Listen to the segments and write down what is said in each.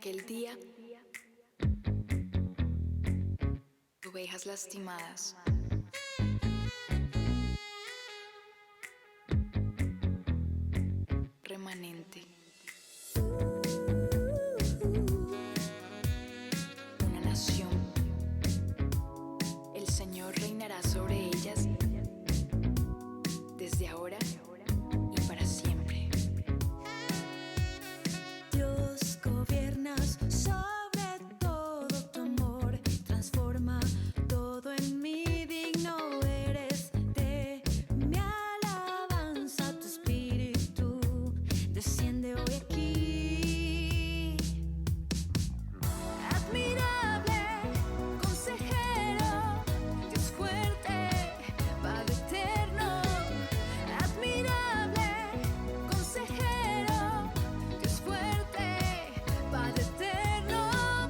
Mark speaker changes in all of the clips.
Speaker 1: aquel día, ovejas lastimadas. Remanente. Una nación. El Señor reinará sobre ellas desde ahora y para siempre.
Speaker 2: Dios, gobiernas sobre todo, tu amor transforma todo en mí. Digno eres de mi alabanza, tu espíritu desciende hoy aquí. Admirable, consejero, Dios fuerte, Padre eterno. Admirable, consejero, Dios fuerte, Padre eterno,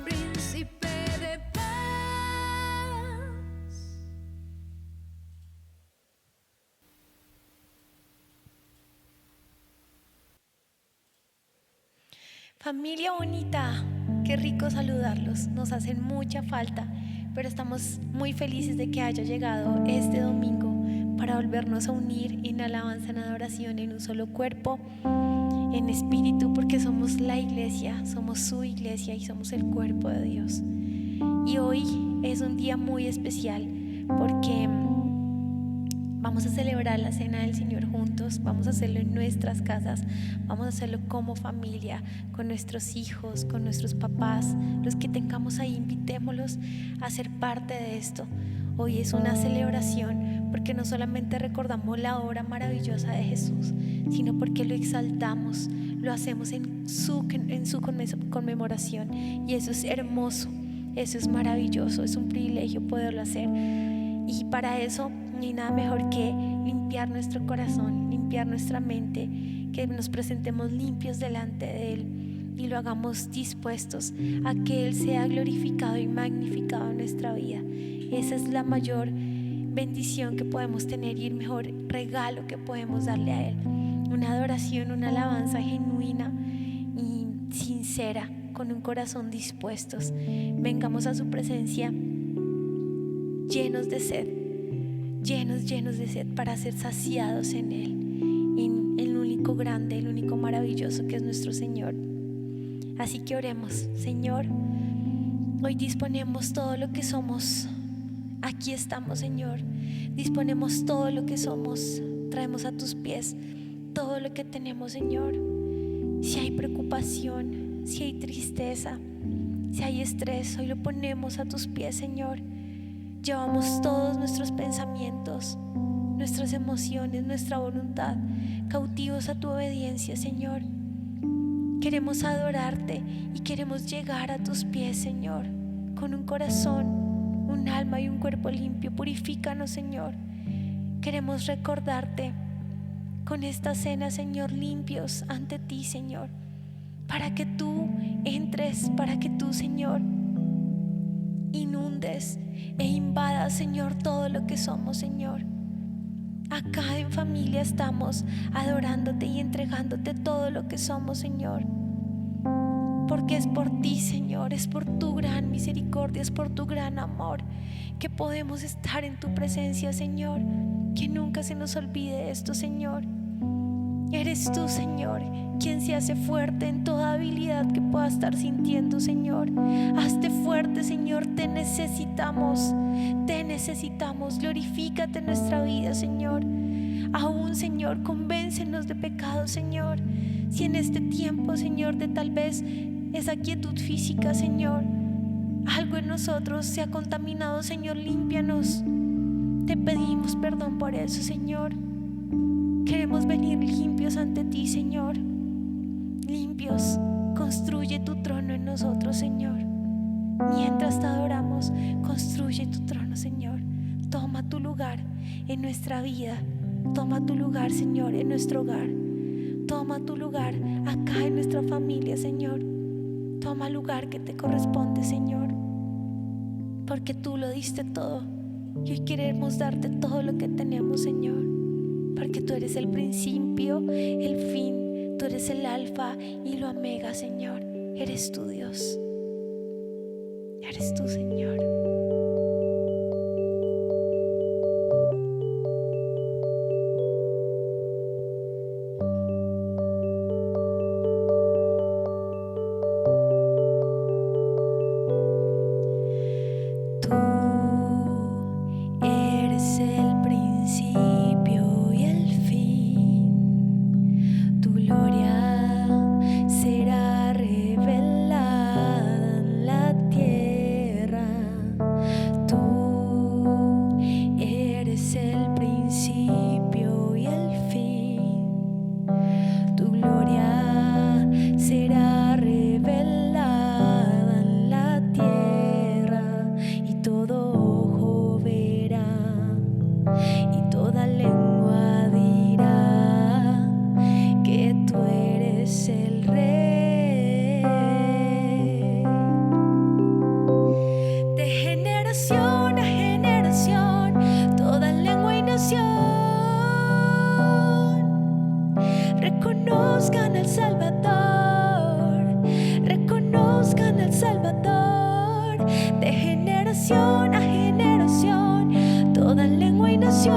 Speaker 2: príncipe de paz.
Speaker 3: Familia bonita, qué rico saludarlos, nos hacen mucha falta, pero estamos muy felices de que haya llegado este domingo para volvernos a unir en alabanza, en adoración, en un solo cuerpo, en espíritu, porque somos la iglesia, somos su iglesia y somos el cuerpo de Dios. Y hoy es un día muy especial porque vamos a celebrar la Cena del Señor juntos, vamos a hacerlo en nuestras casas, vamos a hacerlo como familia, con nuestros hijos, con nuestros papás, los que tengamos ahí, invitémoslos a ser parte de esto. Hoy es una celebración porque no solamente recordamos la obra maravillosa de Jesús, sino porque lo exaltamos, lo hacemos en su conmemoración, y eso es hermoso, eso es maravilloso, es un privilegio poderlo hacer. Y para eso no hay nada mejor que limpiar nuestro corazón, limpiar nuestra mente, que nos presentemos limpios delante de Él y lo hagamos dispuestos a que Él sea glorificado y magnificado en nuestra vida. Esa es la mayor bendición que podemos tener y el mejor regalo que podemos darle a Él. Una adoración, una alabanza genuina y sincera, con un corazón dispuestos. Vengamos a su presencia llenos de sed, llenos de sed, para ser saciados en Él, en el único grande, el único maravilloso que es nuestro Señor. Así que oremos. Señor, hoy disponemos todo lo que somos. Aquí estamos, Señor. Disponemos todo lo que somos. Traemos a tus pies todo lo que tenemos, Señor. Si hay preocupación, si hay tristeza, si hay estrés, hoy lo ponemos a tus pies, Señor. Llevamos todos nuestros pensamientos, nuestras emociones, nuestra voluntad cautivos a tu obediencia, Señor. Queremos adorarte y queremos llegar a tus pies, Señor, con un corazón, un alma y un cuerpo limpio. Purifícanos, Señor. Queremos recordarte con esta cena, Señor, limpios ante ti, Señor, para que tú entres, para que tú, Señor, inundes e invadas, Señor, todo lo que somos, Señor. Acá en familia estamos adorándote y entregándote todo lo que somos, Señor, porque es por ti, Señor, es por tu gran misericordia, es por tu gran amor que podemos estar en tu presencia, Señor. Que nunca se nos olvide esto, Señor. Eres tú, Señor, quien se hace fuerte en toda habilidad que pueda estar sintiendo, Señor. Hazte fuerte, Señor, te necesitamos, glorifícate en nuestra vida, Señor. Aún, Señor, convéncenos de pecado, Señor. Si en este tiempo, Señor, de tal vez esa quietud física, Señor, algo en nosotros se ha contaminado, Señor, límpianos. Te pedimos perdón por eso, Señor. Queremos venir limpios ante ti, Señor. Limpios. Construye tu trono en nosotros, Señor. Mientras te adoramos, construye tu trono, Señor. Toma tu lugar en nuestra vida. Toma tu lugar, Señor, en nuestro hogar. Toma tu lugar acá en nuestra familia, Señor. Toma el lugar que te corresponde, Señor, porque tú lo diste todo y hoy queremos darte todo lo que tenemos, Señor, porque tú eres el principio, el fin, tú eres el alfa y lo omega, Señor. Eres tú, Dios. Eres tú, Señor. Tú eres el principio y el fin. Tu gloria será revelada en la tierra. Tú eres el principio y el fin. Tu gloria será revelada en la tierra, y todo ojo verá y toda lengua dirá que tú eres el Rey. De generación a generación, toda lengua y nación reconozcan al Salvador, reconozcan al Salvador. De generación a generación, toda lengua y nación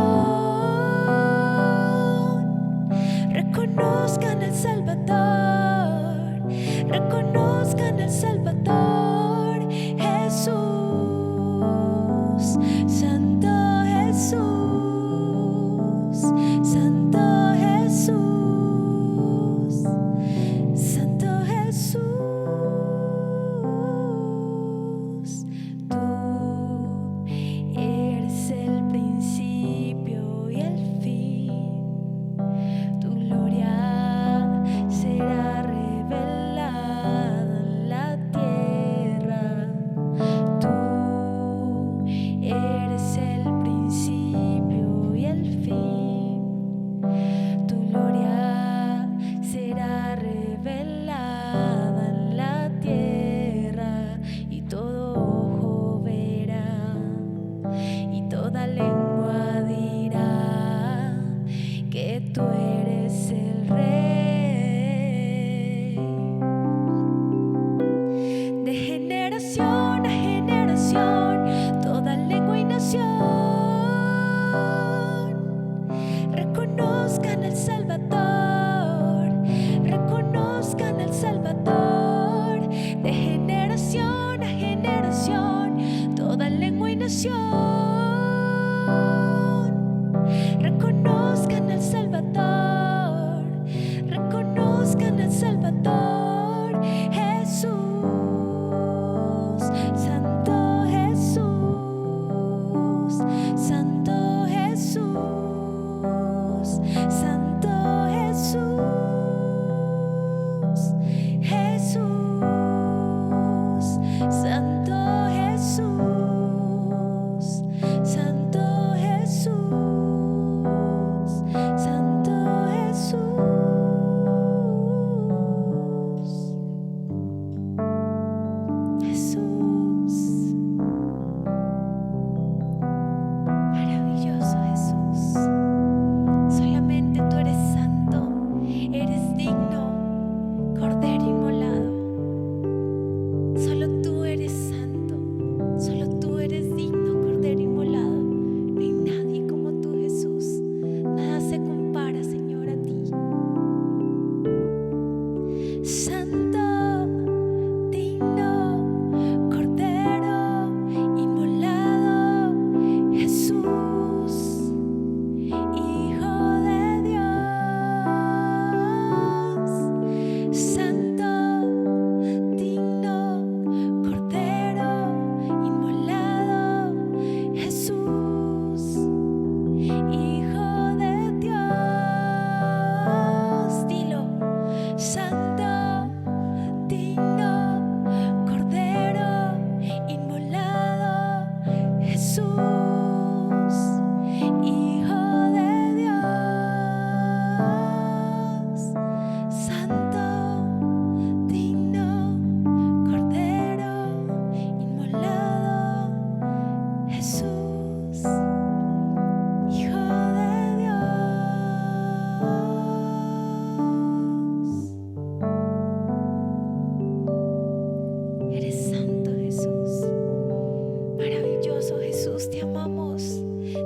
Speaker 3: reconozcan al Salvador, reconozcan al Salvador. Jesús, Santo Jesús, Santo Jesús, Santo Jesús. Tú eres el principio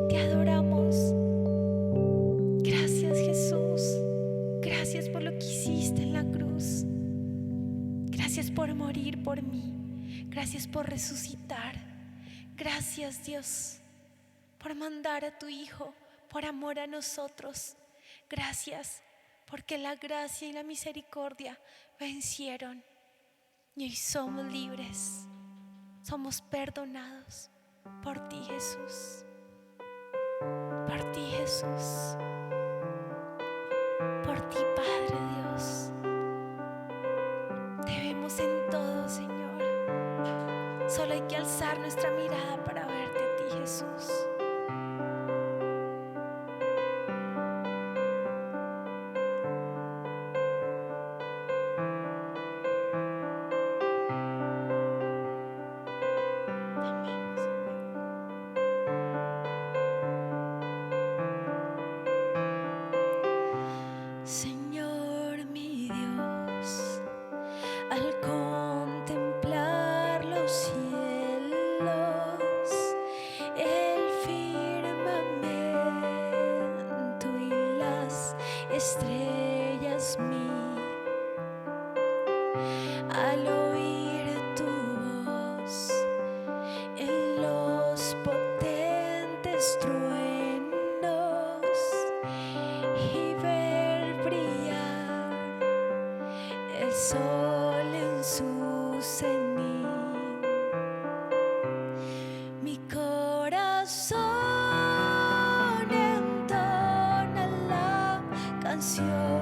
Speaker 3: te adoramos. Gracias, Jesús. Gracias por lo que hiciste en la cruz. Gracias por morir por mí. Gracias por resucitar. Gracias, Dios, por mandar a tu Hijo por amor a nosotros. Gracias porque la gracia y la misericordia vencieron y hoy somos libres, somos perdonados por ti, Jesús, por ti, Jesús, por ti, Padre Dios. Te vemos en todo, Señor. Solo hay que alzar nuestra mirada para verte a ti, Jesús. Señor mi Dios, al contemplar los cielos, el firmamento y las estrellas al oír tu voz en los potentes truenos y ver brillar el sol en su cenit, mi corazón entona la canción.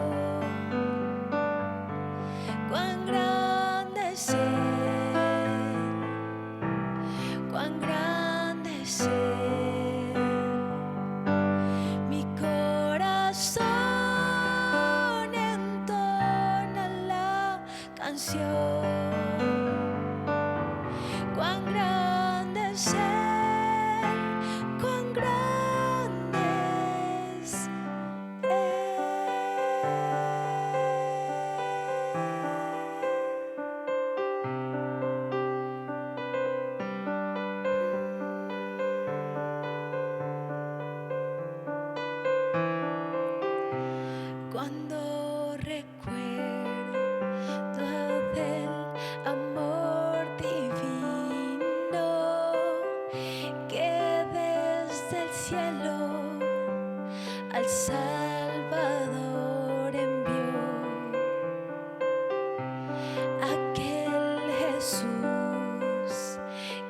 Speaker 3: Cuán grande es Él, cuán grande es Él. Mi corazón entona la canción. Cuán grande es Él, cuán grande es cuando recuerdo del amor divino que desde el cielo al Salvador envió, aquel Jesús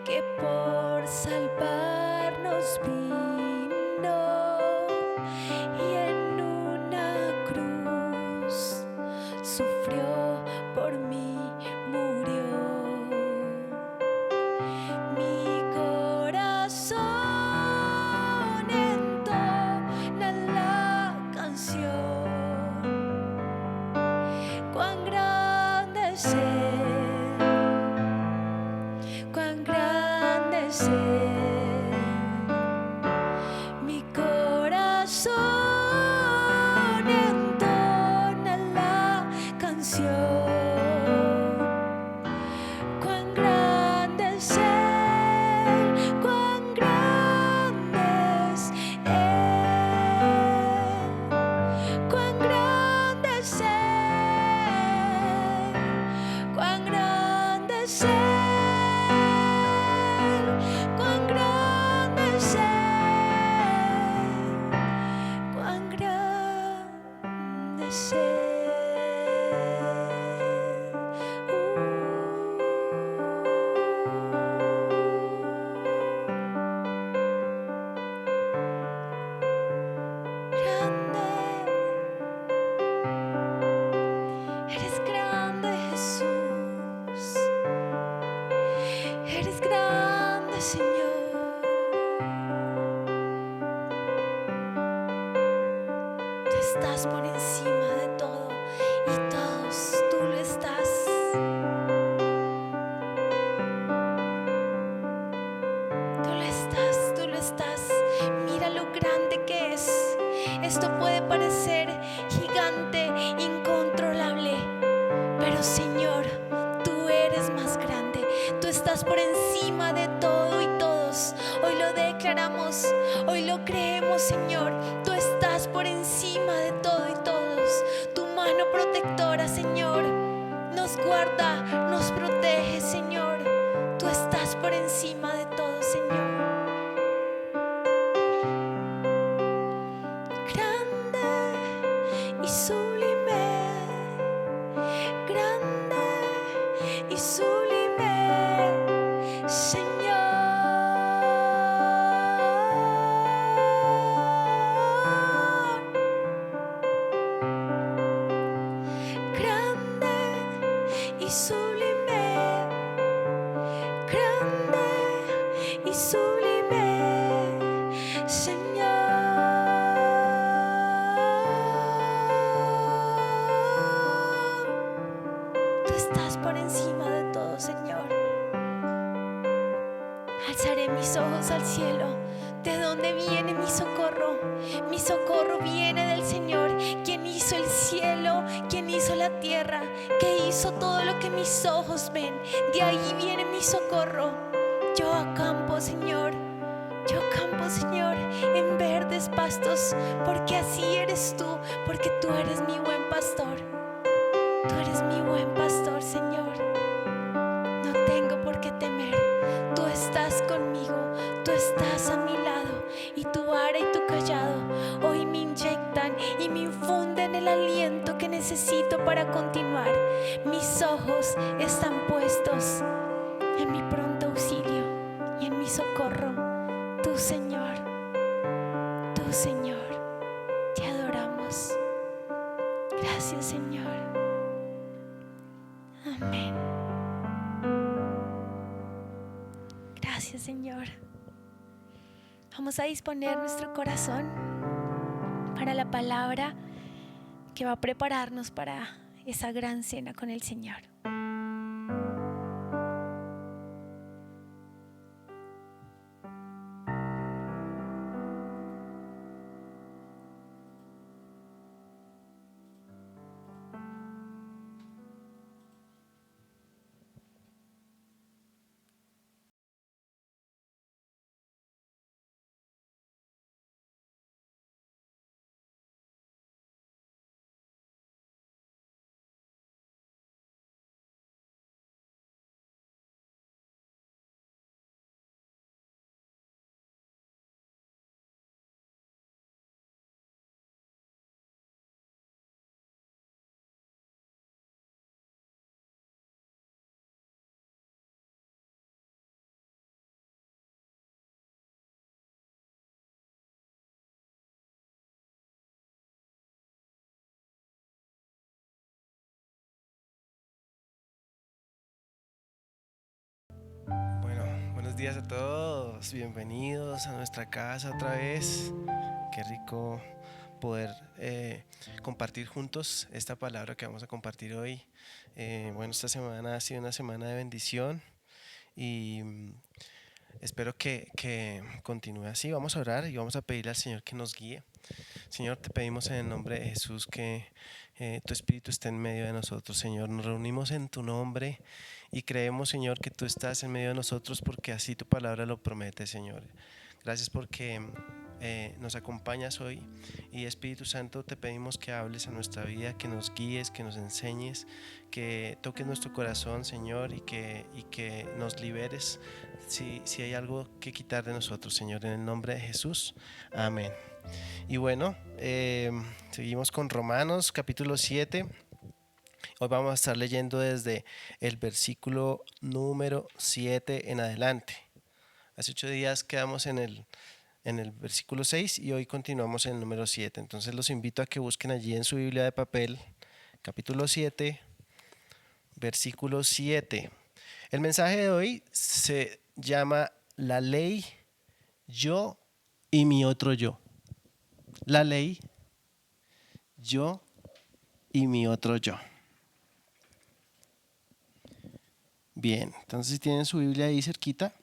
Speaker 3: que por salvarnos vino y en una cruz sufrió por mí, murió. Mi corazón entona la canción. Cuán grande es Él, cuán grande es Él. Mi corazón entona la canción. Cuán grande es Él, cuán grande es Él. Cuán grande es Él, cuán grande es Él. Cuán grande es Él, cuán grande es Él. Eres grande, Jesús. Eres grande, Señor. Tú estás por encima de todo y todos, tú lo estás. Tú lo estás, tú lo estás. Mira lo grande que es. Esto puede parecer gigante, incontrolable, pero Señor, tú eres más grande. Tú estás por encima de todo y todos. Hoy lo declaramos, Hoy lo creemos, Señor. Tú estás por encima de todo y todos. Tu mano protectora, Señor, nos guarda, nos protege, Señor. Tú estás por encima de todo, Señor. Grande y sublime, grande y sublime, Señor. Grande y sublime, grande y sublime, Señor. Tú estás por encima de todo, Señor. Alzaré mis ojos al cielo. ¿De dónde viene mi socorro? Mi socorro viene del Señor, quien hizo el cielo, quien hizo la tierra, que hizo todo lo que mis ojos ven. De ahí viene mi socorro. Yo acampo, Señor. Yo acampo, Señor, en verdes pastos, porque así eres tú, porque tú eres mi buen pastor. Tú eres mi buen pastor, Señor. No tengo por qué temer. Tú estás conmigo, tú estás a mi lado, y tu vara y tu callado hoy me inyectan y me infunden el aliento que necesito para continuar. Mis ojos están puestos en mi pronto auxilio y en mi socorro. Tú, Señor, te adoramos. Gracias, Señor. Amén. Gracias, Señor. Vamos a disponer nuestro corazón para la palabra que va a prepararnos para esa gran cena con el Señor.
Speaker 4: Buenos días a todos, bienvenidos a nuestra casa otra vez. Qué rico poder compartir juntos esta palabra que vamos a compartir hoy. Esta semana ha sido una semana de bendición y espero que continúe así. Vamos a orar y vamos a pedirle al Señor que nos guíe. Señor, te pedimos en el nombre de Jesús que tu Espíritu esté en medio de nosotros, Señor. Nos reunimos en tu nombre y creemos, Señor, que tú estás en medio de nosotros porque así tu palabra lo promete, Señor. Gracias porque nos acompañas hoy y Espíritu Santo te pedimos que hables a nuestra vida, que nos guíes, que nos enseñes, que toques nuestro corazón, Señor, y que nos liberes si hay algo que quitar de nosotros, Señor, en el nombre de Jesús. Amén. Y bueno, seguimos con Romanos capítulo 7. Hoy vamos a estar leyendo desde el versículo número 7 en adelante. Hace 8 días quedamos en el versículo 6 y hoy continuamos en el número 7. Entonces los invito a que busquen allí en su Biblia de papel, capítulo 7, versículo 7. El mensaje de hoy se llama La ley, yo y mi otro yo. La ley, yo y mi otro yo. Bien, entonces si tienen su Biblia ahí cerquita,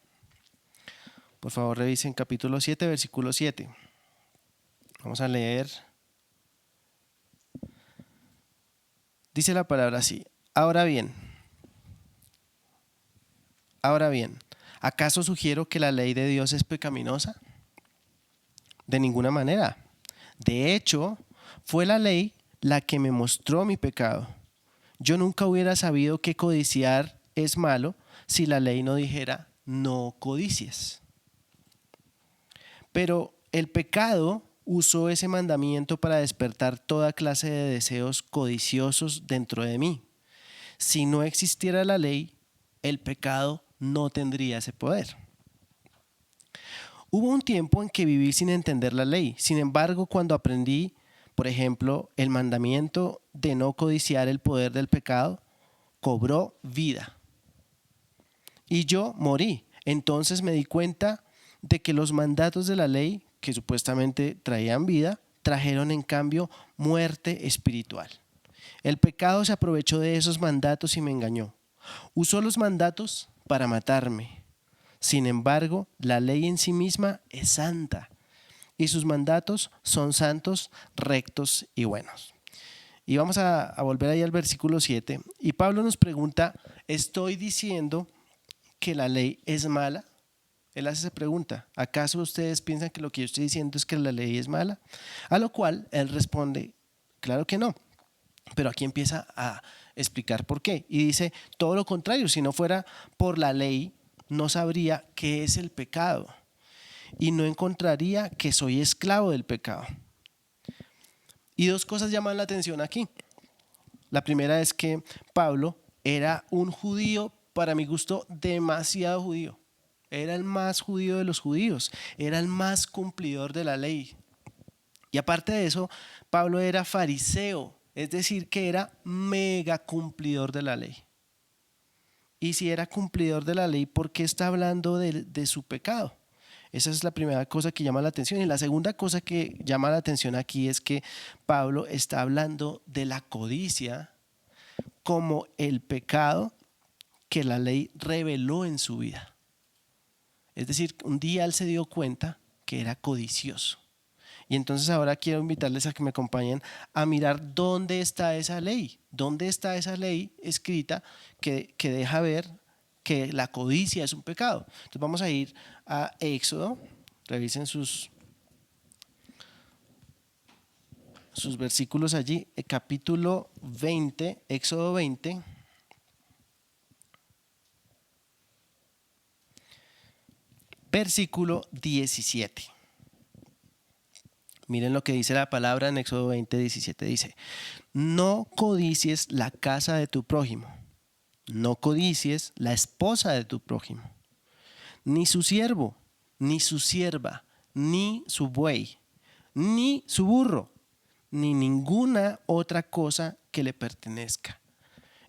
Speaker 4: por favor revisen capítulo 7, versículo 7. Vamos a leer. Dice la palabra así: Ahora bien, ¿acaso sugiero que la ley de Dios es pecaminosa? de ninguna manera. De hecho, fue la ley la que me mostró mi pecado. Yo nunca hubiera sabido que codiciar es malo si la ley no dijera no codicies. Pero el pecado usó ese mandamiento para despertar toda clase de deseos codiciosos dentro de mí. Si no existiera la ley, el pecado no tendría ese poder. Hubo un tiempo en que viví sin entender la ley. Sin embargo, cuando aprendí, por ejemplo, el mandamiento de no codiciar, el poder del pecado cobró vida. Y yo morí. Entonces me di cuenta de que los mandatos de la ley, que supuestamente traían vida, trajeron en cambio muerte espiritual. El pecado se aprovechó de esos mandatos y me engañó. Usó los mandatos para matarme. Sin embargo, la ley en sí misma es santa y sus mandatos son santos, rectos y buenos. Y vamos a volver ahí al versículo 7. Y Pablo nos pregunta, ¿estoy diciendo que la ley es mala? Él hace esa pregunta, ¿acaso ustedes piensan que lo que yo estoy diciendo es que la ley es mala? A lo cual él responde, claro que no. Pero aquí empieza a explicar por qué. Y dice, todo lo contrario, si no fuera por la ley, no sabría qué es el pecado. Y no encontraría que soy esclavo del pecado. Y dos cosas llaman la atención aquí. La primera es que Pablo era un judío, para mi gusto, demasiado judío. Era el más judío de los judíos. Era el más cumplidor de la ley. Y aparte de eso, Pablo era fariseo. Es decir, que era mega cumplidor de la ley. Y si era cumplidor de la ley, ¿por qué está hablando de su pecado? Esa es la primera cosa que llama la atención. Y la segunda cosa que llama la atención aquí es que Pablo está hablando de la codicia como el pecado que la ley reveló en su vida. Es decir, un día él se dio cuenta que era codicioso. Y entonces ahora quiero invitarles a que me acompañen a mirar dónde está esa ley. ¿Dónde está esa ley escrita que deja ver que la codicia es un pecado? Entonces vamos a ir a Éxodo. Revisen sus versículos allí. Capítulo 20, Éxodo 20. Versículo 17. Miren lo que dice la palabra en Éxodo 20, 17. Dice, no codicies la casa de tu prójimo, no codicies la esposa de tu prójimo, ni su siervo, ni su sierva, ni su buey, ni su burro, ni ninguna otra cosa que le pertenezca.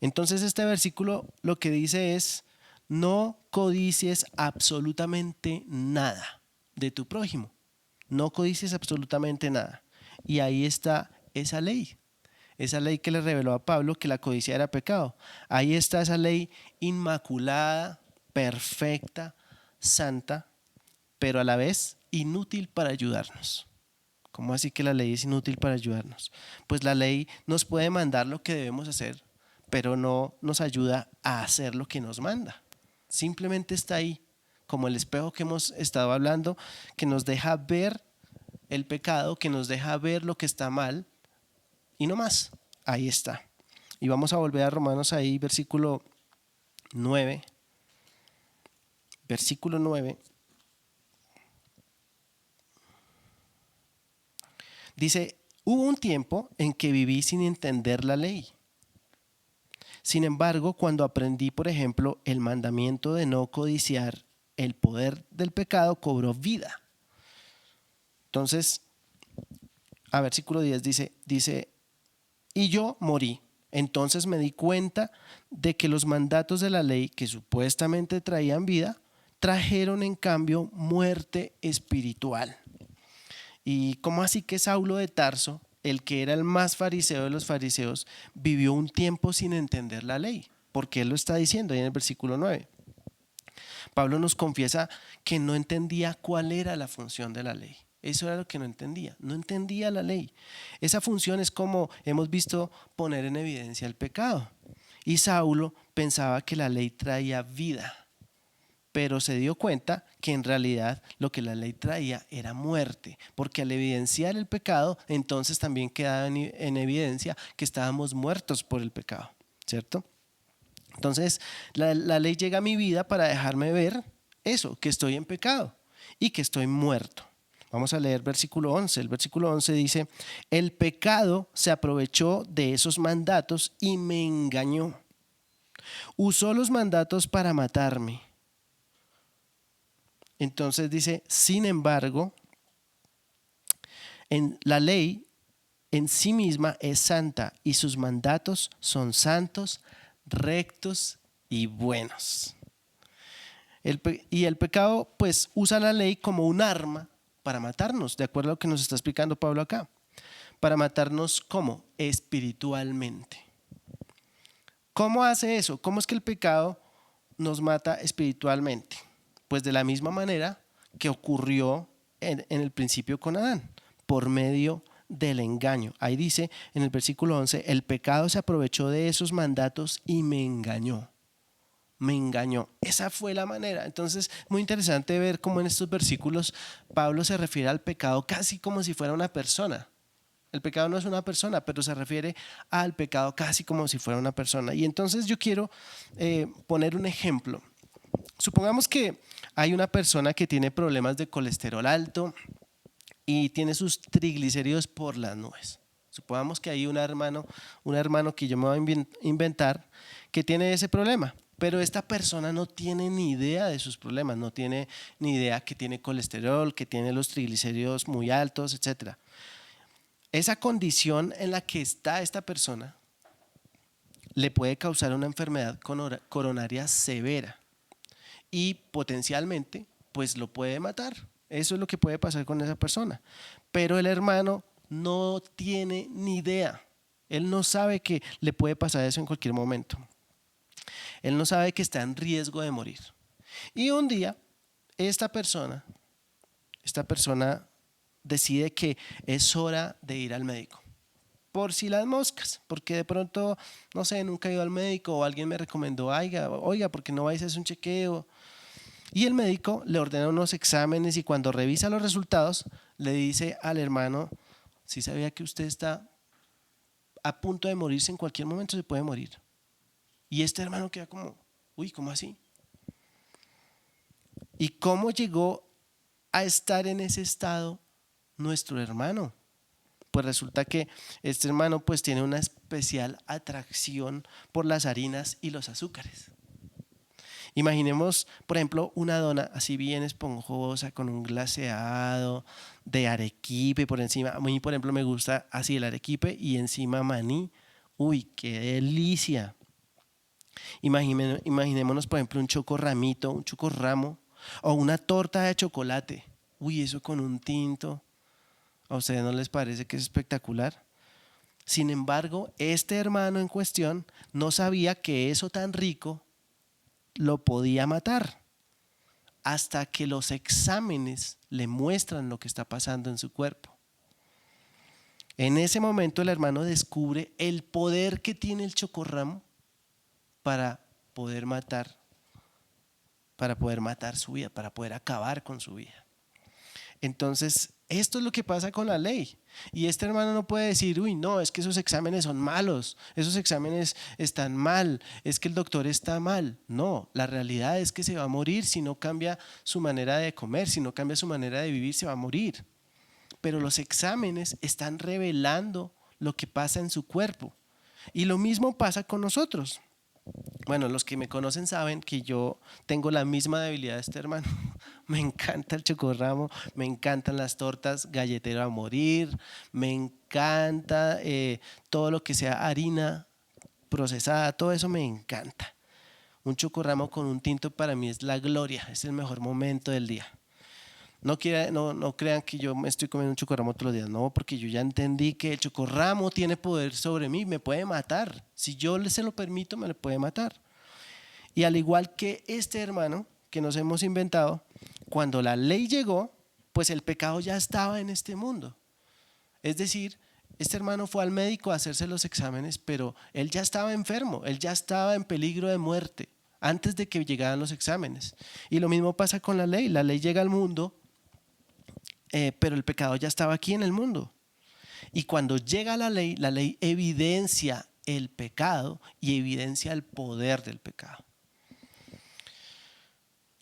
Speaker 4: Entonces este versículo lo que dice es, no codicies absolutamente nada de tu prójimo. No codicies absolutamente nada. Y ahí está esa ley que le reveló a Pablo que la codicia era pecado. Ahí está esa ley inmaculada, perfecta, santa, pero a la vez inútil para ayudarnos. ¿Cómo así que la ley es inútil para ayudarnos? Pues la ley nos puede mandar lo que debemos hacer, pero no nos ayuda a hacer lo que nos manda. Simplemente está ahí, como el espejo que hemos estado hablando, que nos deja ver el pecado, que nos deja ver lo que está mal y no más. Ahí está. Y vamos a volver a Romanos ahí, versículo 9. Versículo 9. Dice, hubo un tiempo en que viví sin entender la ley. Sin embargo, cuando aprendí, por ejemplo, el mandamiento de no codiciar, el poder del pecado cobró vida. Entonces, a versículo 10 dice, y yo morí. Entonces me di cuenta de que los mandatos de la ley que supuestamente traían vida, trajeron en cambio muerte espiritual. ¿Y cómo así que Saulo de Tarso, el que era el más fariseo de los fariseos, vivió un tiempo sin entender la ley? Porque él lo está diciendo ahí en el versículo 9. Pablo nos confiesa que no entendía cuál era la función de la ley. Eso era lo que no entendía la ley. Esa función es como hemos visto poner en evidencia el pecado. Y Saulo pensaba que la ley traía vida, pero se dio cuenta que en realidad lo que la ley traía era muerte, porque al evidenciar el pecado, entonces también quedaba en evidencia que estábamos muertos por el pecado, ¿cierto? Entonces la ley llega a mi vida para dejarme ver eso, que estoy en pecado y que estoy muerto. Vamos a leer versículo 11. El versículo 11 dice: el pecado se aprovechó de esos mandatos y me engañó. Usó los mandatos para matarme. Entonces dice: sin embargo, la ley en sí misma es santa y sus mandatos son santos, rectos y buenos. Y el pecado pues usa la ley como un arma para matarnos, de acuerdo a lo que nos está explicando Pablo acá. Para matarnos, ¿cómo? Espiritualmente. ¿Cómo hace eso? ¿Cómo es que el pecado nos mata espiritualmente? Pues de la misma manera que ocurrió en el principio con Adán, por medio del engaño. Ahí dice en el versículo 11: el pecado se aprovechó de esos mandatos y me engañó. Me engañó. Esa fue la manera. Entonces, muy interesante ver cómo en estos versículos Pablo se refiere al pecado casi como si fuera una persona. El pecado no es una persona, pero se refiere al pecado casi como si fuera una persona. Y entonces yo quiero poner un ejemplo. Supongamos que hay una persona que tiene problemas de colesterol alto y tiene sus triglicéridos por las nubes. Supongamos que hay un hermano que yo me voy a inventar que tiene ese problema. Pero esta persona no tiene ni idea de sus problemas, no tiene ni idea que tiene colesterol, que tiene los triglicéridos muy altos, etc. Esa condición en la que está esta persona le puede causar una enfermedad coronaria severa y potencialmente pues lo puede matar. Eso es lo que puede pasar con esa persona. Pero el hermano no tiene ni idea. Él no sabe que le puede pasar eso en cualquier momento. Él no sabe que está en riesgo de morir. Y un día esta persona decide que es hora de ir al médico. Por si las moscas, porque de pronto, no sé, nunca he ido al médico o alguien me recomendó: oiga, ¿por qué no vais a hacer un chequeo? Y el médico le ordena unos exámenes y cuando revisa los resultados le dice al hermano: ¿sí sabía que usted está a punto de morirse? En cualquier momento se puede morir. Y este hermano queda como: uy, ¿cómo así? ¿Y cómo llegó a estar en ese estado nuestro hermano? Pues resulta que este hermano pues tiene una especial atracción por las harinas y los azúcares. Imaginemos, por ejemplo, una dona así bien esponjosa con un glaseado de arequipe por encima. A mí, por ejemplo, me gusta así el arequipe y encima maní. Uy, qué delicia. Imaginémonos, por ejemplo, un chocorramito, un chocorramo o una torta de chocolate. Uy, eso con un tinto. ¿A ustedes no les parece que es espectacular? Sin embargo, este hermano en cuestión no sabía que eso tan rico lo podía matar hasta que los exámenes le muestran lo que está pasando en su cuerpo. En ese momento el hermano descubre el poder que tiene el chocorramo para poder matar su vida, para poder acabar con su vida. Entonces, esto es lo que pasa con la ley. Y este hermano no puede decir: uy, no, es que esos exámenes son malos, esos exámenes están mal, es que el doctor está mal. No, la realidad es que se va a morir si no cambia su manera de comer, si no cambia su manera de vivir, se va a morir. Pero los exámenes están revelando lo que pasa en su cuerpo. Y lo mismo pasa con nosotros. Bueno, los que me conocen saben que yo tengo la misma debilidad de este hermano. Me encanta el chocorramo, me encantan las tortas, galletero a morir, me encanta todo lo que sea harina procesada, todo eso me encanta. Un chocorramo con un tinto para mí es la gloria, es el mejor momento del día. No crean que yo me estoy comiendo un chocorramo todos los días, no, porque yo ya entendí que el chocorramo tiene poder sobre mí, me puede matar. Si yo se lo permito, me lo puede matar. Y al igual que este hermano que nos hemos inventado, cuando la ley llegó, pues el pecado ya estaba en este mundo. Es decir, este hermano fue al médico a hacerse los exámenes, pero él ya estaba enfermo, él ya estaba en peligro de muerte antes de que llegaran los exámenes. Y lo mismo pasa con la ley. La ley llega al mundo, pero el pecado ya estaba aquí en el mundo. Y cuando llega la ley evidencia el pecado y evidencia el poder del pecado.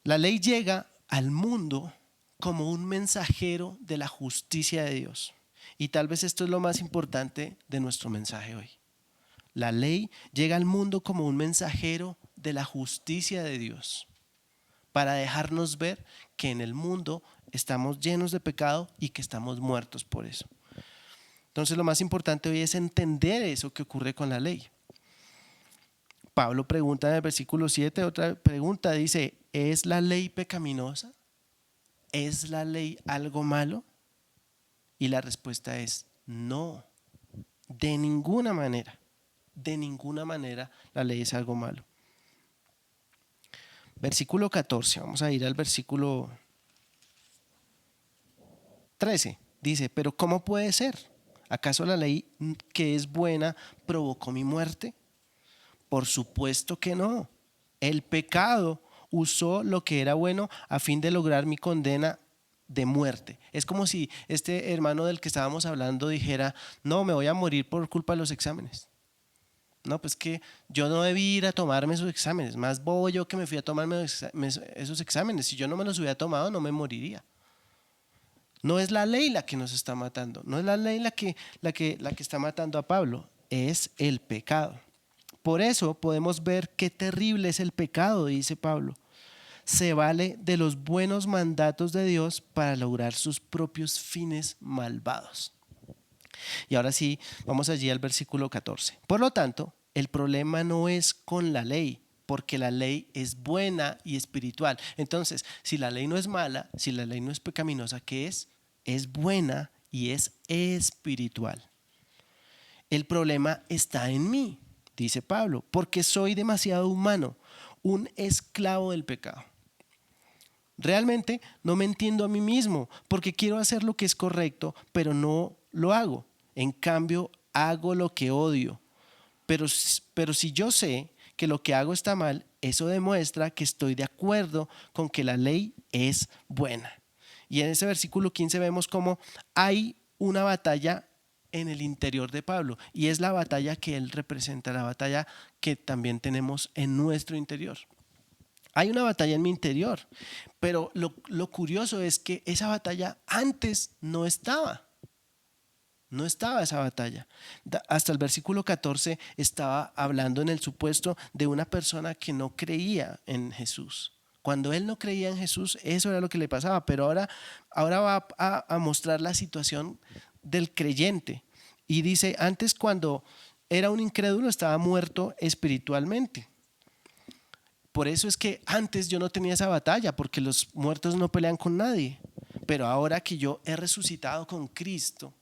Speaker 4: La ley llega al mundo como un mensajero de la justicia de Dios. Y tal vez esto es lo más importante de nuestro mensaje hoy. La ley llega al mundo como un mensajero de la justicia de Dios, para dejarnos ver que en el mundo estamos llenos de pecado y que estamos muertos por eso. Entonces lo más importante hoy es entender eso que ocurre con la ley. Pablo pregunta en el versículo 7, otra pregunta, dice, ¿es la ley pecaminosa? ¿Es la ley algo malo? Y la respuesta es no, de ninguna manera la ley es algo malo. Versículo 14, vamos a ir al versículo 13, dice, pero ¿cómo puede ser? ¿Acaso la ley que es buena provocó mi muerte? Por supuesto que no. El pecado usó lo que era bueno a fin de lograr mi condena de muerte. Es como si este hermano del que estábamos hablando dijera, no, me voy a morir por culpa de los exámenes. No, pues que yo no debí ir a tomarme esos exámenes. Más bobo yo que me fui a tomarme esos exámenes. Si yo no me los hubiera tomado, no me moriría. No es la ley la que nos está matando. No es la ley la que está matando a Pablo. Es el pecado. Por eso podemos ver qué terrible es el pecado, dice Pablo. Se vale de los buenos mandatos de Dios para lograr sus propios fines malvados. Y ahora sí, vamos allí al versículo 14. Por lo tanto, el problema no es con la ley, porque la ley es buena y espiritual. Entonces, si la ley no es mala, si la ley no es pecaminosa, ¿qué es? Es buena y es espiritual. El problema está en mí, dice Pablo, porque soy demasiado humano, un esclavo del pecado. Realmente no me entiendo a mí mismo, porque quiero hacer lo que es correcto, pero no lo hago. En cambio, hago lo que odio. Pero si yo sé que lo que hago está mal, eso demuestra que estoy de acuerdo con que la ley es buena. Y en ese versículo 15 vemos cómo hay una batalla en el interior de Pablo, y es la batalla que él representa, la batalla que también tenemos en nuestro interior. Hay una batalla en mi interior, pero lo curioso es que esa batalla antes no estaba. No estaba esa batalla. Hasta el versículo 14 estaba hablando en el supuesto de una persona que no creía en Jesús. Cuando él no creía en Jesús, eso era lo que le pasaba, pero ahora va a mostrar la situación del creyente. Y dice, antes cuando era un incrédulo estaba muerto espiritualmente. Por eso es que antes yo no tenía esa batalla, porque los muertos no pelean con nadie. Pero ahora que yo he resucitado con Cristo,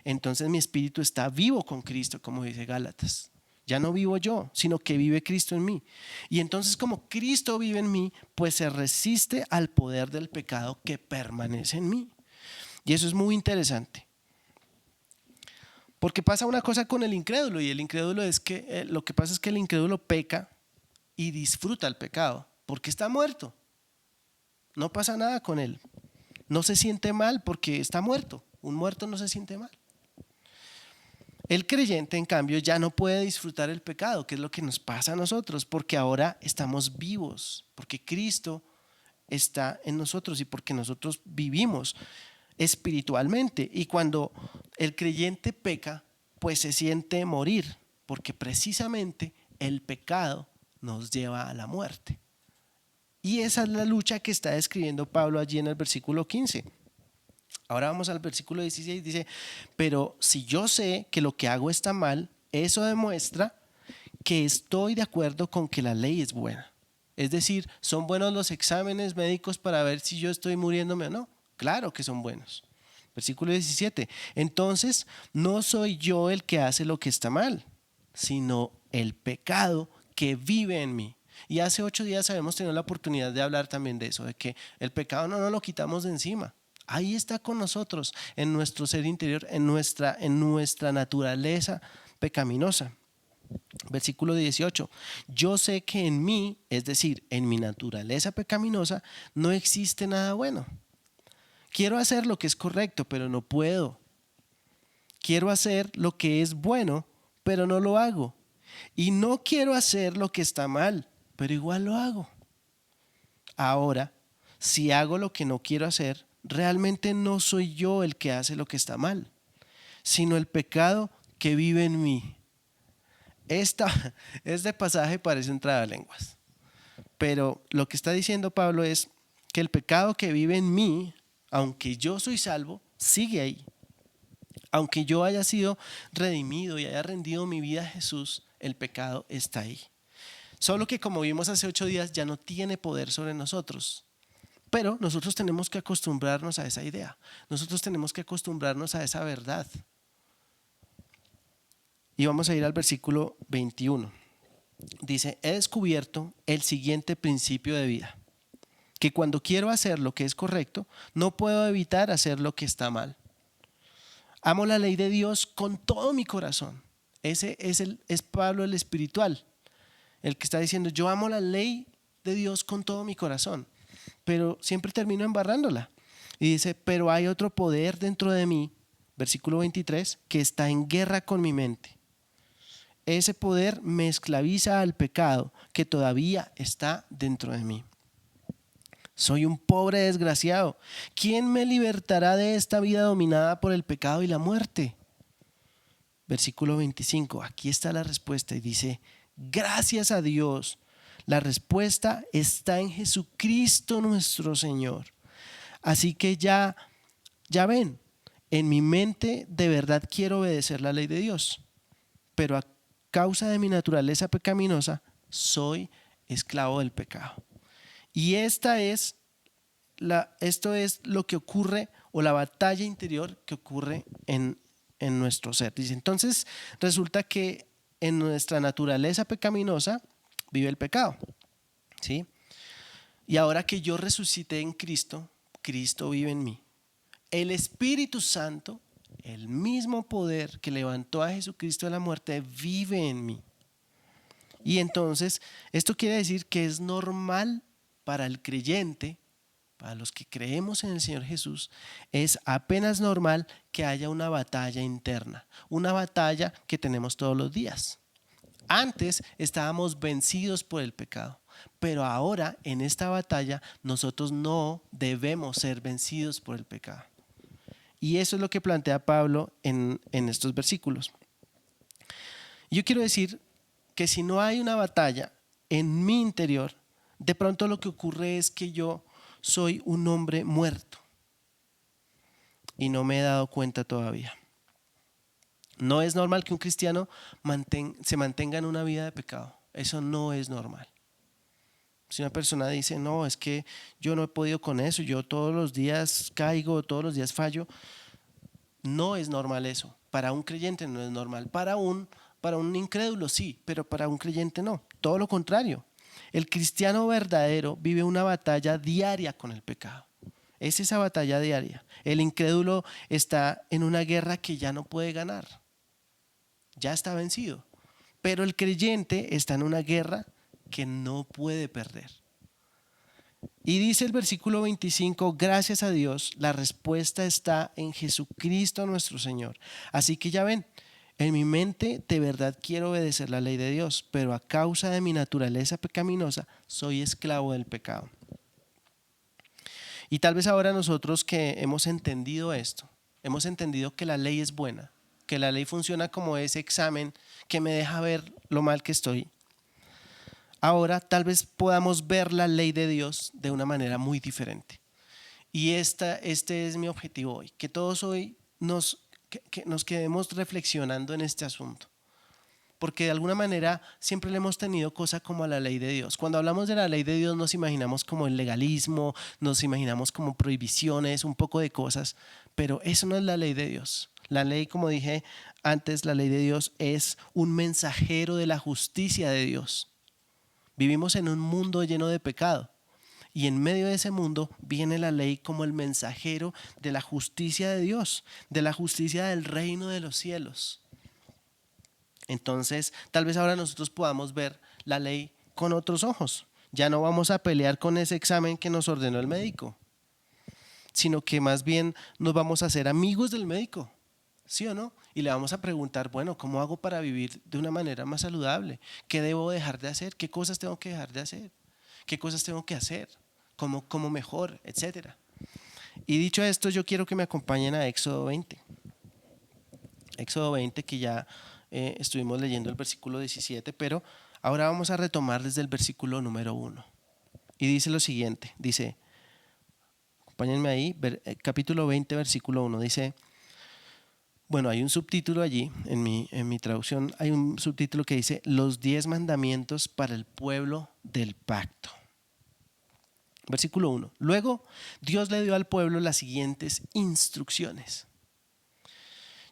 Speaker 4: entonces mi espíritu está vivo con Cristo, como dice Gálatas. Ya no vivo yo, sino que vive Cristo en mí. Y entonces como Cristo vive en mí, pues se resiste al poder del pecado que permanece en mí. Y eso es muy interesante. Porque pasa una cosa con el incrédulo, y el incrédulo es que lo que pasa es que el incrédulo peca y disfruta el pecado, porque está muerto. No pasa nada con él. No se siente mal porque está muerto. Un muerto no se siente mal. El creyente, en cambio, ya no puede disfrutar el pecado, que es lo que nos pasa a nosotros, porque ahora estamos vivos, porque Cristo está en nosotros y porque nosotros vivimos espiritualmente. Y cuando el creyente peca, pues se siente morir, porque precisamente el pecado nos lleva a la muerte. Y esa es la lucha que está describiendo Pablo allí en el versículo 15. Ahora vamos al versículo 16, dice, pero si yo sé que lo que hago está mal, eso demuestra que estoy de acuerdo con que la ley es buena. Es decir, ¿son buenos los exámenes médicos para ver si yo estoy muriéndome o no? Claro que son buenos. Versículo 17, entonces no soy yo el que hace lo que está mal, sino el pecado que vive en mí. Y hace 8 días habíamos tenido la oportunidad de hablar también de eso, de que el pecado no nos lo quitamos de encima. Ahí está con nosotros, en nuestro ser interior, en nuestra naturaleza pecaminosa. Versículo 18. Yo sé que en mí, es decir, en mi naturaleza pecaminosa, no existe nada bueno. Quiero hacer lo que es correcto, pero no puedo. Quiero hacer lo que es bueno, pero no lo hago. Y no quiero hacer lo que está mal, pero igual lo hago. Ahora, si hago lo que no quiero hacer, realmente no soy yo el que hace lo que está mal, sino el pecado que vive en mí. Este pasaje parece un trabalenguas, pero lo que está diciendo Pablo es que el pecado que vive en mí, aunque yo soy salvo, sigue ahí. Aunque yo haya sido redimido y haya rendido mi vida a Jesús, el pecado está ahí. Solo que, como vimos hace 8 días, ya no tiene poder sobre nosotros. Pero nosotros tenemos que acostumbrarnos a esa idea. Nosotros tenemos que acostumbrarnos a esa verdad. Y vamos a ir al versículo 21. Dice, he descubierto el siguiente principio de vida, que cuando quiero hacer lo que es correcto, no puedo evitar hacer lo que está mal. Amo la ley de Dios con todo mi corazón. Ese es Pablo el espiritual, el que está diciendo, yo amo la ley de Dios con todo mi corazón, pero siempre termino embarrándola. Y dice, pero hay otro poder dentro de mí, versículo 23, que está en guerra con mi mente. Ese poder me esclaviza al pecado que todavía está dentro de mí. Soy un pobre desgraciado. ¿Quién me libertará de esta vida dominada por el pecado y la muerte? Versículo 25, aquí está la respuesta y dice, gracias a Dios, la respuesta está en Jesucristo nuestro Señor. Así que ya ven, en mi mente de verdad quiero obedecer la ley de Dios, pero a causa de mi naturaleza pecaminosa, soy esclavo del pecado. Y esto es lo que ocurre, o la batalla interior que ocurre en nuestro ser. Dice, entonces resulta que en nuestra naturaleza pecaminosa vive el pecado, ¿sí? Y ahora que yo resucité en Cristo, Cristo vive en mí. El Espíritu Santo, el mismo poder que levantó a Jesucristo de la muerte, vive en mí. Y entonces esto quiere decir que es normal para el creyente, para los que creemos en el Señor Jesús, es apenas normal que haya una batalla interna, una batalla que tenemos todos los días. Antes estábamos vencidos por el pecado, pero ahora en esta batalla nosotros no debemos ser vencidos por el pecado. Y eso es lo que plantea Pablo en estos versículos. Yo quiero decir que si no hay una batalla en mi interior, de pronto lo que ocurre es que yo soy un hombre muerto y no me he dado cuenta todavía. No es normal que un cristiano se mantenga en una vida de pecado. Eso no es normal. Si una persona dice, no, es que yo no he podido con eso, yo todos los días caigo, todos los días fallo, no es normal eso. Para un creyente no es normal. Para un incrédulo sí, pero para un creyente no. Todo lo contrario. El cristiano verdadero vive una batalla diaria con el pecado. Es esa batalla diaria. El incrédulo está en una guerra que ya no puede ganar. Ya está vencido. Pero el creyente está en una guerra que no puede perder. Y dice el versículo 25, gracias a Dios, la respuesta está en Jesucristo nuestro Señor. Así que ya ven, en mi mente de verdad quiero obedecer la ley de Dios, pero a causa de mi naturaleza pecaminosa soy esclavo del pecado. Y tal vez ahora nosotros que hemos entendido esto, hemos entendido que la ley es buena, que la ley funciona como ese examen que me deja ver lo mal que estoy. Ahora tal vez podamos ver la ley de Dios de una manera muy diferente. Y este es mi objetivo hoy, que todos hoy que nos quedemos reflexionando en este asunto. Porque de alguna manera siempre le hemos tenido cosa como a la ley de Dios. Cuando hablamos de la ley de Dios nos imaginamos como el legalismo, nos imaginamos como prohibiciones, un poco de cosas, pero eso no es la ley de Dios. La ley, como dije antes, la ley de Dios es un mensajero de la justicia de Dios. Vivimos en un mundo lleno de pecado y en medio de ese mundo viene la ley como el mensajero de la justicia de Dios, de la justicia del reino de los cielos. Entonces, tal vez ahora nosotros podamos ver la ley con otros ojos. Ya no vamos a pelear con ese examen que nos ordenó el médico, sino que más bien nos vamos a hacer amigos del médico, ¿sí o no? Y le vamos a preguntar, bueno, ¿cómo hago para vivir de una manera más saludable? ¿Qué debo dejar de hacer? ¿Qué cosas tengo que dejar de hacer? ¿Qué cosas tengo que hacer? ¿Cómo mejor? Etcétera. Y dicho esto, yo quiero que me acompañen a Éxodo 20. Éxodo 20, que ya estuvimos leyendo el versículo 17, pero ahora vamos a retomar desde el versículo número 1. Y dice lo siguiente, dice, acompáñenme ahí, capítulo 20, versículo 1, dice, bueno, hay un subtítulo allí, en mi traducción hay un subtítulo que dice, los 10 mandamientos para el pueblo del pacto. Versículo 1, luego Dios le dio al pueblo las siguientes instrucciones.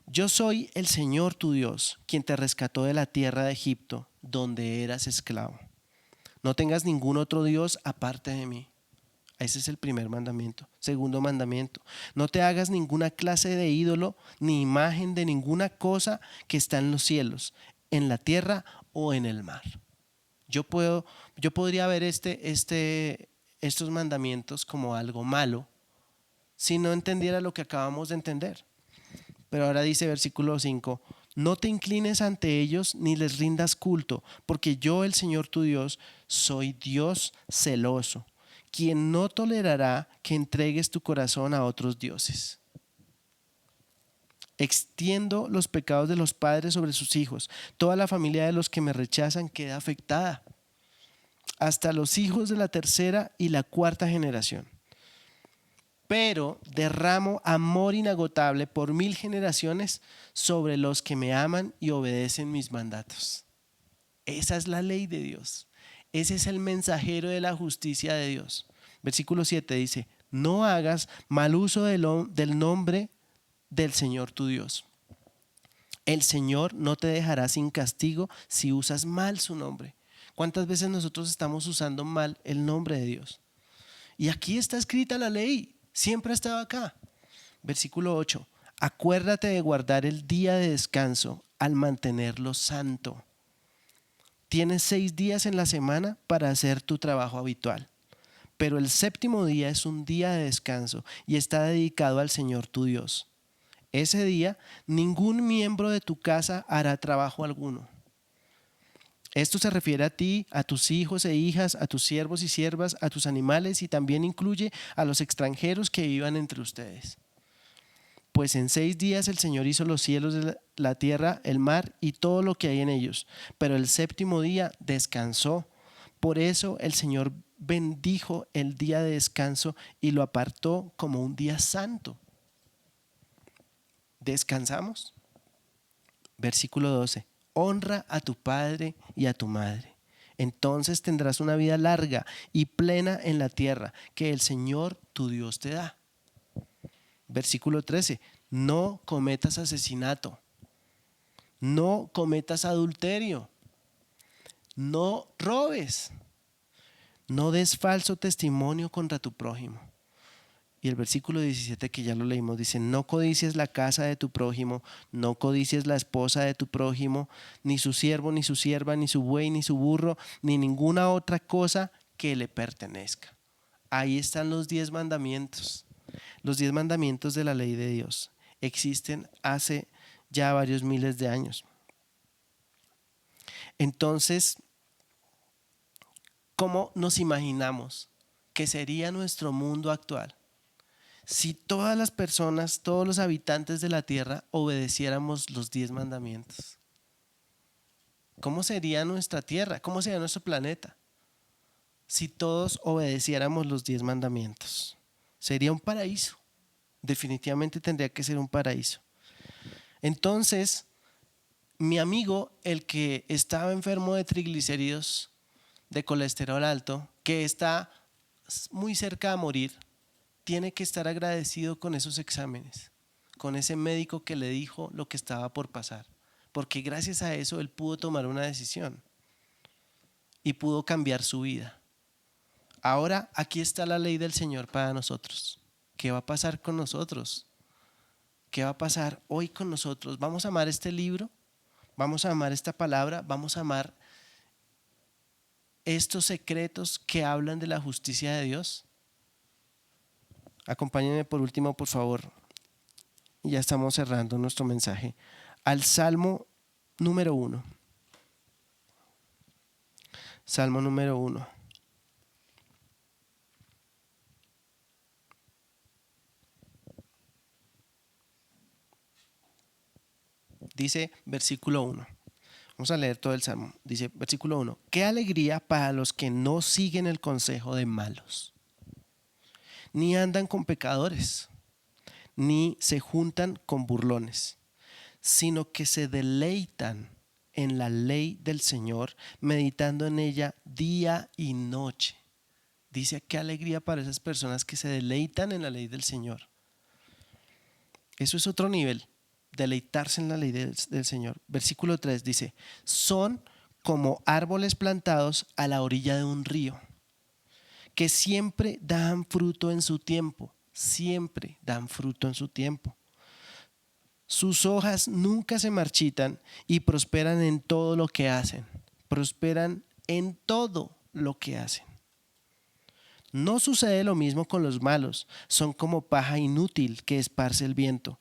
Speaker 4: Yo soy el Señor tu Dios, quien te rescató de la tierra de Egipto, donde eras esclavo. No tengas ningún otro Dios aparte de mí. Ese es el primer mandamiento. Segundo mandamiento, no te hagas ninguna clase de ídolo ni imagen de ninguna cosa que está en los cielos, en la tierra o en el mar. Yo podría ver estos mandamientos como algo malo si no entendiera lo que acabamos de entender. Pero ahora dice versículo 5, no te inclines ante ellos ni les rindas culto, porque yo, el Señor tu Dios, soy Dios celoso, quien no tolerará que entregues tu corazón a otros dioses. Extiendo los pecados de los padres sobre sus hijos. Toda la familia de los que me rechazan queda afectada, hasta los hijos de la tercera y la cuarta generación. Pero derramo amor inagotable por 1000 generaciones sobre los que me aman y obedecen mis mandatos. Esa es la ley de Dios. Ese es el mensajero de la justicia de Dios. Versículo 7 dice, no hagas mal uso del nombre del Señor tu Dios. El Señor no te dejará sin castigo si usas mal su nombre. ¿Cuántas veces nosotros estamos usando mal el nombre de Dios? Y aquí está escrita la ley. Siempre ha estado acá. Versículo 8. Acuérdate de guardar el día de descanso al mantenerlo santo. Tienes 6 días en la semana para hacer tu trabajo habitual. Pero el séptimo día es un día de descanso y está dedicado al Señor tu Dios. Ese día ningún miembro de tu casa hará trabajo alguno. Esto se refiere a ti, a tus hijos e hijas, a tus siervos y siervas, a tus animales y también incluye a los extranjeros que vivan entre ustedes. Pues en 6 días el Señor hizo los cielos, la tierra, el mar y todo lo que hay en ellos, pero el séptimo día descansó. Por eso el Señor bendijo el día de descanso y lo apartó como un día santo. ¿Descansamos? Versículo 12. Honra a tu padre y a tu madre. Entonces tendrás una vida larga y plena en la tierra que el Señor tu Dios te da. Versículo 13. No cometas asesinato. No cometas adulterio. No robes. No des falso testimonio contra tu prójimo. Y el versículo 17 que ya lo leímos dice, no codicies la casa de tu prójimo, no codicies la esposa de tu prójimo, ni su siervo, ni su sierva, ni su buey, ni su burro, ni ninguna otra cosa que le pertenezca. Ahí están los 10 mandamientos. Los 10 mandamientos de la ley de Dios. Existen hace ya varios miles de años. Entonces, ¿cómo nos imaginamos que sería nuestro mundo actual si todas las personas, todos los habitantes de la tierra obedeciéramos los 10 mandamientos? ¿Cómo sería nuestra tierra? ¿Cómo sería nuestro planeta si todos obedeciéramos los 10 mandamientos? Sería un paraíso. Definitivamente tendría que ser un paraíso. Entonces, mi amigo, el que estaba enfermo de triglicéridos, de colesterol alto, que está muy cerca de morir, tiene que estar agradecido con esos exámenes, con ese médico que le dijo lo que estaba por pasar, porque gracias a eso él pudo tomar una decisión y pudo cambiar su vida. Ahora aquí está la ley del Señor para nosotros. ¿Qué va a pasar con nosotros? ¿Qué va a pasar hoy con nosotros? ¿Vamos a amar este libro? Vamos a amar esta palabra, vamos a amar estos secretos que hablan de la justicia de Dios. Acompáñenme por último, por favor. Y ya estamos cerrando nuestro mensaje. Al Salmo número 1. Salmo número 1. Dice versículo 1. Vamos a leer todo el Salmo. Dice versículo 1. Qué alegría para los que no siguen el consejo de malos, ni andan con pecadores, ni se juntan con burlones, sino que se deleitan en la ley del Señor, meditando en ella día y noche. Dice, qué alegría para esas personas que se deleitan en la ley del Señor. Eso es otro nivel, deleitarse en la ley del Señor. Versículo 3 dice, son como árboles plantados a la orilla de un río, que siempre dan fruto en su tiempo, siempre dan fruto en su tiempo. Sus hojas nunca se marchitan y prosperan en todo lo que hacen. Prosperan en todo lo que hacen. No sucede lo mismo con los malos. Son como paja inútil que esparce el viento.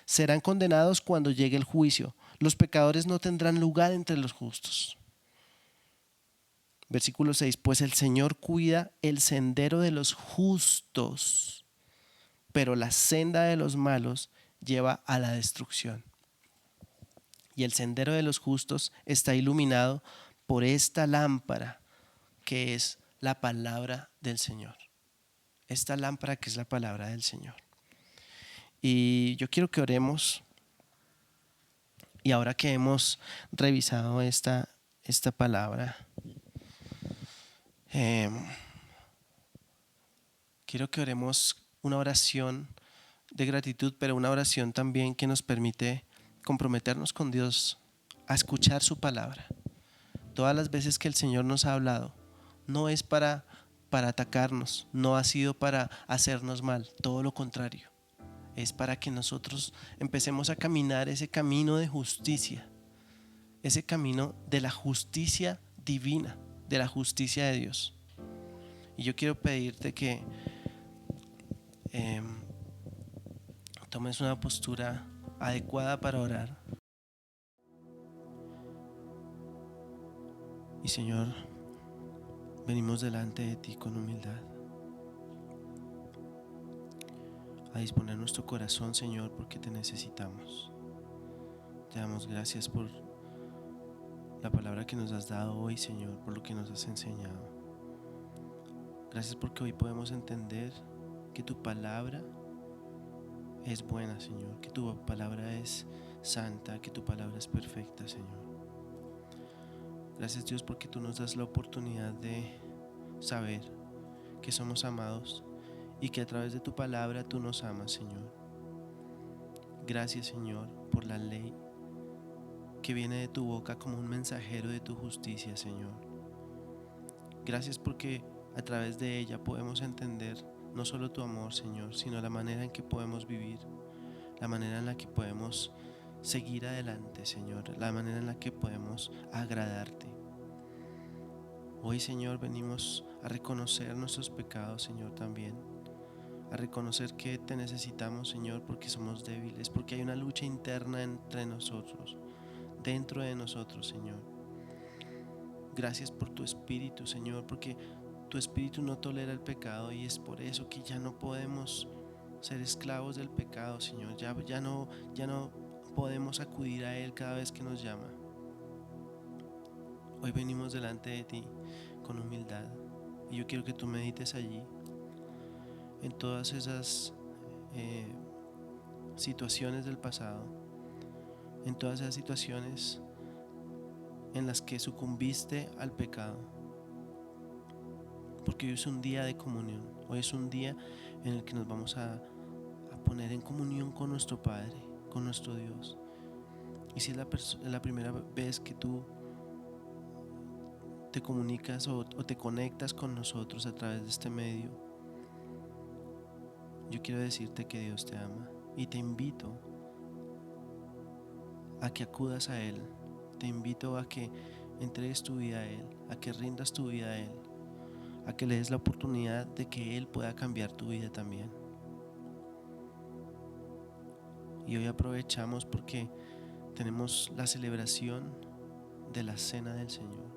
Speaker 4: Serán condenados cuando llegue el juicio. Los pecadores no tendrán lugar entre los justos. Versículo 6. Pues el Señor cuida el sendero de los justos, pero la senda de los malos lleva a la destrucción. Y el sendero de los justos está iluminado por esta lámpara que es la palabra del Señor. Esta lámpara que es la palabra del Señor. Y yo quiero que oremos. Y ahora que hemos revisado esta palabra, quiero que oremos una oración de gratitud, pero una oración también que nos permite comprometernos con Dios a escuchar su palabra. Todas las veces que el Señor nos ha hablado, no es para atacarnos, no ha sido para hacernos mal, todo lo contrario. Es para que nosotros empecemos a caminar ese camino de justicia, ese camino de la justicia divina, de la justicia de Dios. Y yo quiero pedirte que tomes una postura adecuada para orar. Y Señor, venimos delante de ti con humildad, a disponer nuestro corazón, Señor, porque te necesitamos. Te damos gracias por la palabra que nos has dado hoy, Señor, por lo que nos has enseñado. Gracias porque hoy podemos entender que tu palabra es buena, Señor, que tu palabra es santa, que tu palabra es perfecta, Señor. Gracias, Dios, porque tú nos das la oportunidad de saber que somos amados y que a través de tu palabra tú nos amas, Señor. Gracias, Señor, por la ley que viene de tu boca como un mensajero de tu justicia, Señor. Gracias porque a través de ella podemos entender no solo tu amor, Señor, sino la manera en que podemos vivir, la manera en la que podemos seguir adelante, Señor, la manera en la que podemos agradarte. Hoy, Señor, venimos a reconocer nuestros pecados, Señor, también, a reconocer que te necesitamos, Señor, porque somos débiles, porque hay una lucha interna entre nosotros, dentro de nosotros, Señor. Gracias por tu Espíritu, Señor, porque tu Espíritu no tolera el pecado y es por eso que ya no podemos ser esclavos del pecado, Señor. Ya no podemos acudir a Él cada vez que nos llama. Hoy venimos delante de ti con humildad y yo quiero que tú medites allí en todas esas situaciones del pasado, en todas esas situaciones en las que sucumbiste al pecado. Porque hoy es un día de comunión, hoy es un día en el que nos vamos a poner en comunión con nuestro Padre, con nuestro Dios. Y si es la primera vez que tú te comunicas o te conectas con nosotros a través de este medio, yo quiero decirte que Dios te ama y te invito a que acudas a Él te invito a que entregues tu vida a Él, a que rindas tu vida a Él, a que le des la oportunidad de que Él pueda cambiar tu vida también. Y hoy aprovechamos porque tenemos la celebración de la cena del Señor.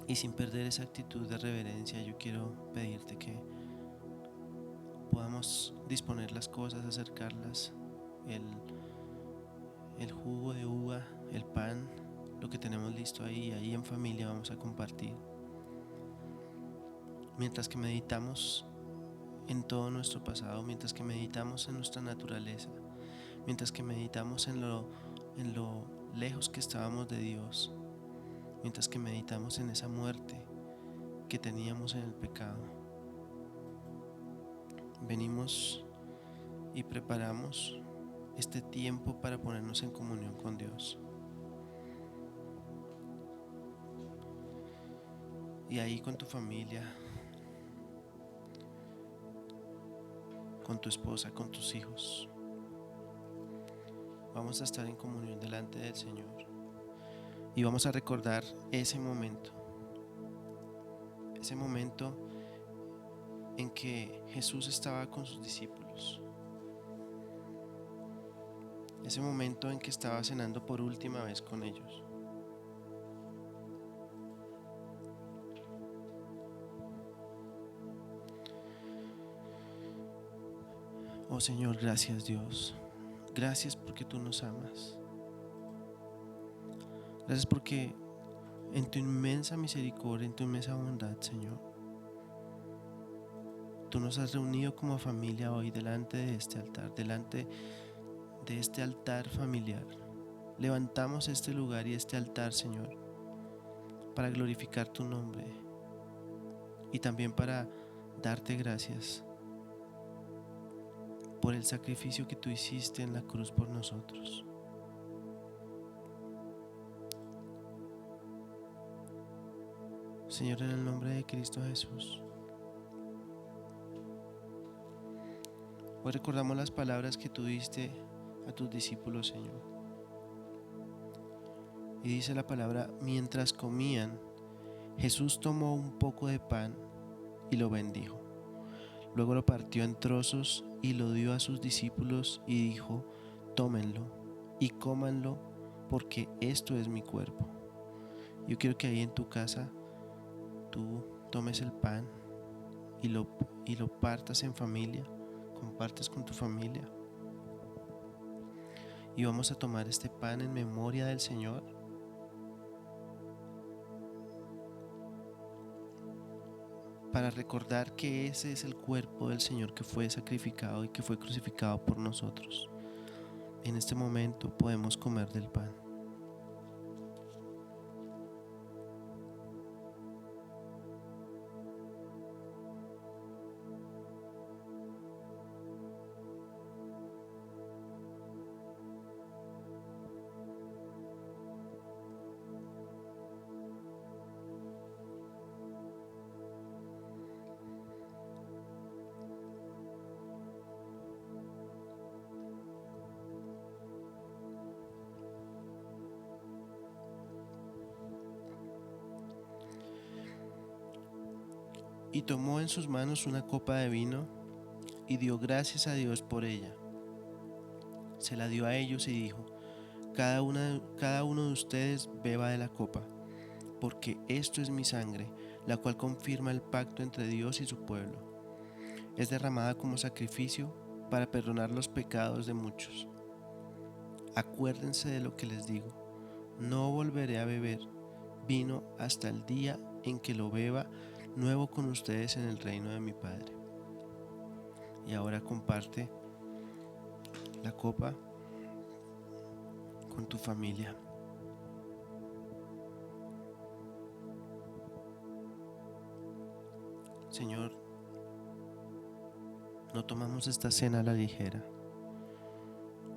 Speaker 4: Y sin perder esa actitud de reverencia, yo quiero pedirte que podamos disponer las cosas, acercarlas, el jugo de uva, el pan, lo que tenemos listo ahí en familia vamos a compartir. Mientras que meditamos en todo nuestro pasado, mientras que meditamos en nuestra naturaleza, mientras que meditamos en lo lejos que estábamos de Dios, mientras que meditamos en esa muerte que teníamos en el pecado, venimos y preparamos este tiempo para ponernos en comunión con Dios. Y ahí con tu familia, con tu esposa, con tus hijos, vamos a estar en comunión delante del Señor y vamos a recordar ese momento en que Jesús estaba con sus discípulos, ese momento en que estaba cenando por última vez con ellos. Oh Señor, gracias Dios, gracias porque tú nos amas, gracias porque en tu inmensa misericordia, en tu inmensa bondad, Señor, tú nos has reunido como familia hoy delante de este altar, delante de este altar familiar. Levantamos este lugar y este altar, Señor, para glorificar tu nombre y también para darte gracias por el sacrificio que tú hiciste en la cruz por nosotros. Señor, en el nombre de Cristo Jesús, hoy recordamos las palabras que tú diste a tus discípulos, Señor. Y dice la palabra: mientras comían, Jesús tomó un poco de pan y lo bendijo. Luego lo partió en trozos y lo dio a sus discípulos y dijo: tómenlo y cómanlo, porque esto es mi cuerpo. Yo quiero que ahí en tu casa tú tomes el pan y lo partas en familia, compartes con tu familia. Y vamos a tomar este pan en memoria del Señor, para recordar que ese es el cuerpo del Señor que fue sacrificado y que fue crucificado por nosotros. En este momento podemos comer del pan. Y tomó en sus manos una copa de vino y dio gracias a Dios por ella. Se la dio a ellos y dijo: cada uno de ustedes beba de la copa, porque esto es mi sangre, la cual confirma el pacto entre Dios y su pueblo. Es derramada como sacrificio para perdonar los pecados de muchos. Acuérdense de lo que les digo: no volveré a beber vino hasta el día en que lo beba nuevo con ustedes en el reino de mi Padre. Y ahora comparte la copa con tu familia. Señor, no tomamos esta cena a la ligera,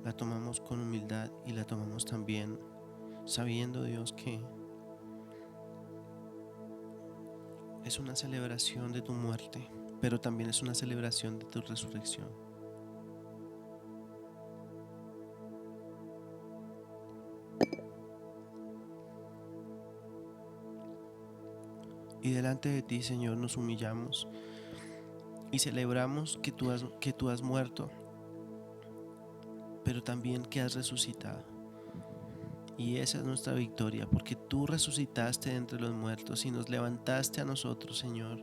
Speaker 4: la tomamos con humildad y la tomamos también sabiendo, Dios, que es una celebración de tu muerte, pero también es una celebración de tu resurrección. Y delante de ti, Señor, nos humillamos y celebramos que tú has muerto, pero también que has resucitado. Y esa es nuestra victoria, porque tú resucitaste de entre los muertos y nos levantaste a nosotros, Señor.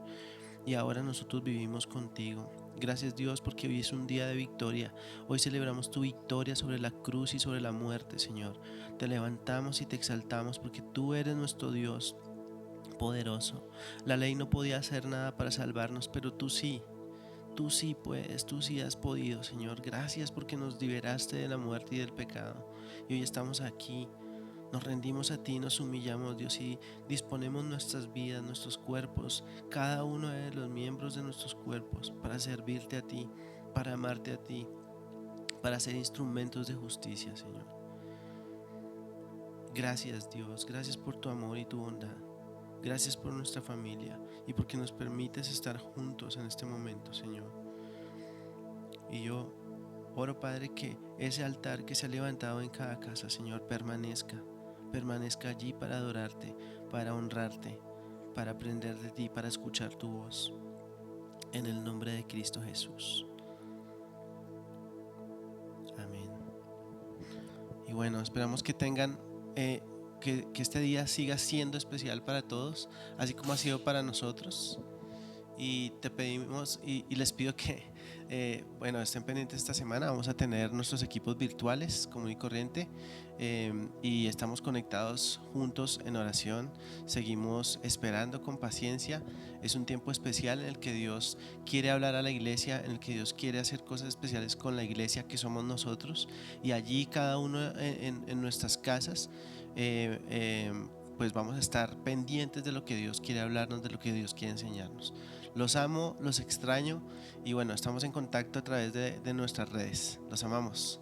Speaker 4: Y ahora nosotros vivimos contigo. Gracias, Dios, porque hoy es un día de victoria. Hoy celebramos tu victoria sobre la cruz y sobre la muerte, Señor. Te levantamos y te exaltamos porque tú eres nuestro Dios poderoso. La ley no podía hacer nada para salvarnos, pero tú sí. Tú sí puedes, tú sí has podido, Señor. Gracias porque nos liberaste de la muerte y del pecado. Y hoy estamos aquí. Nos rendimos a ti, nos humillamos, Dios, y disponemos nuestras vidas, nuestros cuerpos, cada uno de los miembros de nuestros cuerpos, para servirte a ti, para amarte a ti, para ser instrumentos de justicia, Señor. Gracias, Dios, gracias por tu amor y tu bondad. Gracias por nuestra familia y porque nos permites estar juntos en este momento, Señor. Y yo oro, Padre, que ese altar que se ha levantado en cada casa, Señor, permanezca allí para adorarte, para honrarte, para aprender de ti, para escuchar tu voz. En el nombre de Cristo Jesús. Amén. Y bueno, esperamos que tengan que este día siga siendo especial para todos, así como ha sido para nosotros. Y te pedimos y les pido que estén pendientes esta semana. Vamos a tener nuestros equipos virtuales común y corriente, y estamos conectados juntos en oración. Seguimos esperando con paciencia. Es un tiempo especial en el que Dios quiere hablar a la iglesia, en el que Dios quiere hacer cosas especiales con la iglesia que somos nosotros, y allí cada uno en nuestras casas pues vamos a estar pendientes de lo que Dios quiere hablarnos, de lo que Dios quiere enseñarnos. Los amo, los extraño y bueno, estamos en contacto a través de nuestras redes. Los amamos.